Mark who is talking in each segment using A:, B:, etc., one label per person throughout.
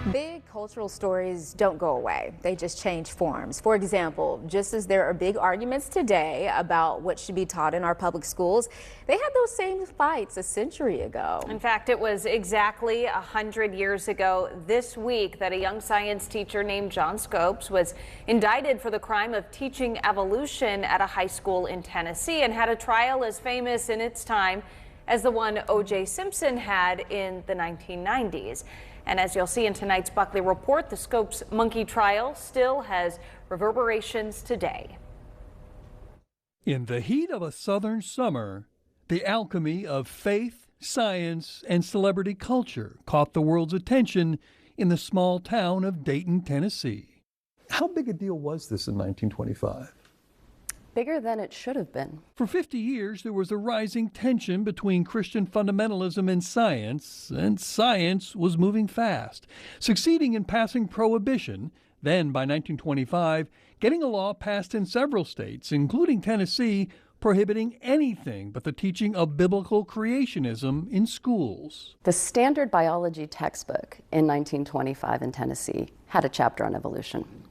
A: Big cultural stories don't go away. They just change forms. For example, just as there are big arguments today about what should be taught in our public schools, they had those same fights a century ago.
B: In fact, it was exactly 100 years ago this week that a young science teacher named John Scopes was indicted for the crime of teaching evolution at a high school in Tennessee and had a trial as famous in its time as the one O.J. Simpson had in the 1990s. And as you'll see in tonight's Buckley Report, the Scopes monkey trial still has reverberations today.
C: In the heat of a southern summer, the alchemy of faith, science, and celebrity culture caught the world's attention in the small town of Dayton, Tennessee. How big a deal was this in 1925?
D: Bigger than it should have been.
C: For 50 years, there was a rising tension between Christian fundamentalism and science was moving fast, succeeding in passing prohibition, then by 1925, getting a law passed in several states, including Tennessee, prohibiting anything but the teaching of biblical creationism in schools.
D: The standard biology textbook in 1925 in Tennessee had a chapter on evolution.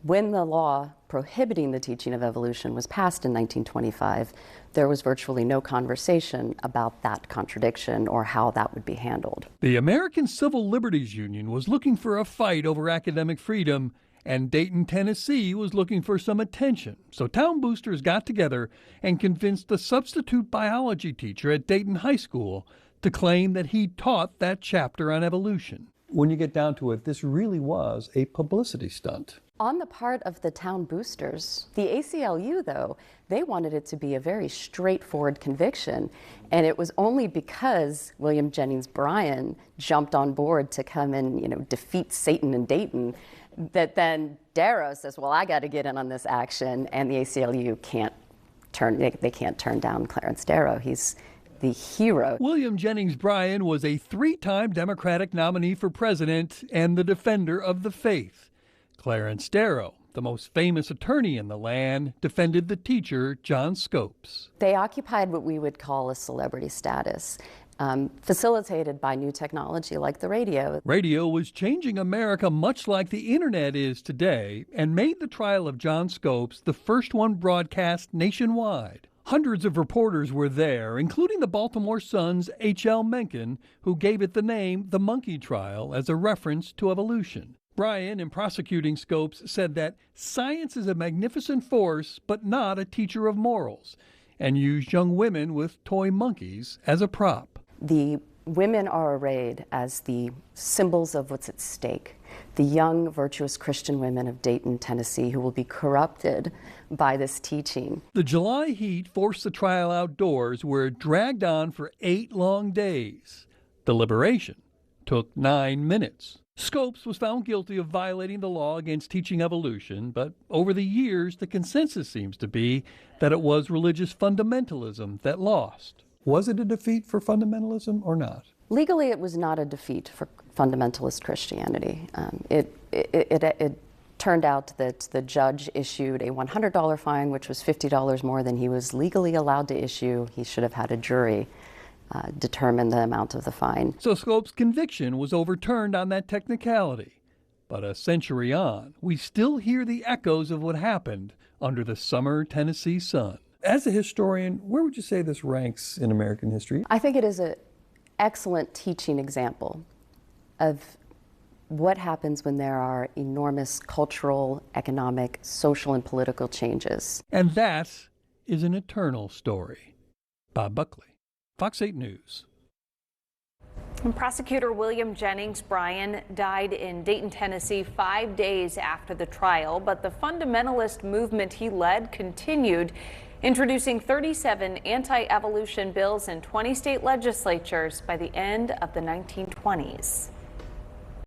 D: When the law prohibiting the teaching of evolution was passed in 1925, there was virtually no conversation about that contradiction or how that would be handled.
C: The American Civil Liberties Union was looking for a fight over academic freedom, and Dayton, Tennessee was looking for some attention. So town boosters got together and convinced the substitute biology teacher at Dayton High School to claim that he taught that chapter on evolution. When you get down to it, this really was a publicity stunt.
D: On the part of the town boosters, the ACLU, though, they wanted it to be a very straightforward conviction. And it was only because William Jennings Bryan jumped on board to come and, defeat Satan in Dayton that then Darrow says, well, I got to get in on this action. And the ACLU can't turn down Clarence Darrow. He's the hero.
C: William Jennings Bryan was a three-time Democratic nominee for president and the defender of the faith. Clarence Darrow, the most famous attorney in the land, defended the teacher, John Scopes.
D: They occupied what we would call a celebrity status, facilitated by new technology like the radio.
C: Radio was changing America much like the internet is today and made the trial of John Scopes the first one broadcast nationwide. Hundreds of reporters were there, including the Baltimore Sun's H.L. Mencken, who gave it the name the monkey trial as a reference to evolution. Bryan, in prosecuting Scopes, said that science is a magnificent force, but not a teacher of morals, and used young women with toy monkeys as a prop.
D: The women are arrayed as the symbols of what's at stake. The young, virtuous Christian women of Dayton, Tennessee, who will be corrupted by this teaching.
C: The July heat forced the trial outdoors, where it dragged on for 8 long days. Deliberation took 9 minutes. Scopes was found guilty of violating the law against teaching evolution, but over the years, the consensus seems to be that it was religious fundamentalism that lost. Was it a defeat for fundamentalism or not?
D: Legally, it was not a defeat for fundamentalist Christianity. It turned out that the judge issued a $100 fine, which was $50 more than he was legally allowed to issue. He should have had a jury determine the amount of the fine.
C: So Scopes' conviction was overturned on that technicality. But a century on, we still hear the echoes of what happened under the summer Tennessee sun. As a historian, where would you say this ranks in American history?
D: I think it is an excellent teaching example of what happens when there are enormous cultural, economic, social, and political changes.
C: And that is an eternal story. Bob Buckley, Fox 8 News.
B: And prosecutor William Jennings Bryan died in Dayton, Tennessee 5 days after the trial, but the fundamentalist movement he led continued, introducing 37 anti-evolution bills in 20 state legislatures by the end of the 1920s.